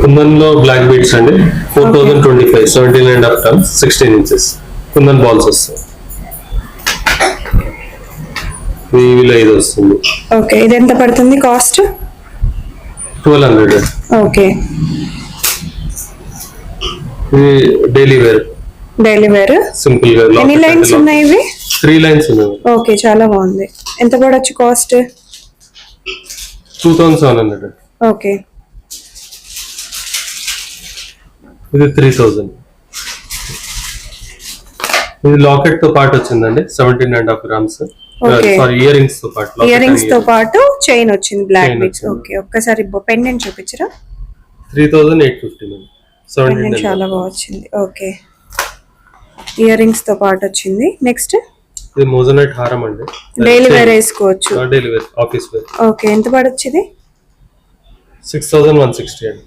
కుందన్ లో black beads అండి 4025 17.5 tons 16 inches kundan balls వస్తాయి. వీవిలో ఇది వస్తుంది. ఓకే, ఇది ఎంత పడుతుంది కాస్ట్? 1200. ఓకే, ఇది డైలీ వేర్ సింపుల్ గా. ఎన్ని లైన్స్ ఉన్నాయి ఇవి? 3 లైన్స్ ఉన్నాయి. ఓకే, చాలా బాగుంది. ఎంత పడొచ్చు కాస్ట్? 2700. ఓకే, ఇది 3000. ఇది లాకెట్ తో పాటు వచ్చిందండి 17.5 grams. సారీ, ఇయర్ రింగ్స్ తో పాటు. ఇయర్ రింగ్స్ తో పాటు చైన్ వచ్చింది, బ్లాక్ బీట్స్. ఓకే, ఒక్కసారి పెండెంట్ చూపించరా? 3850. పెండెంట్ చాలా బాగా వచ్చింది. ఓకే, ఇయర్ రింగ్స్ తో పాటు వచ్చింది. నెక్స్ట్ ఇది మోజనైట్ హారం అండి, డైలీ వేర్ వేసుకోవచ్చు. Daily wear, office wear. Okay, ఎంత పడొచ్చు ఇది? 6160 అండి.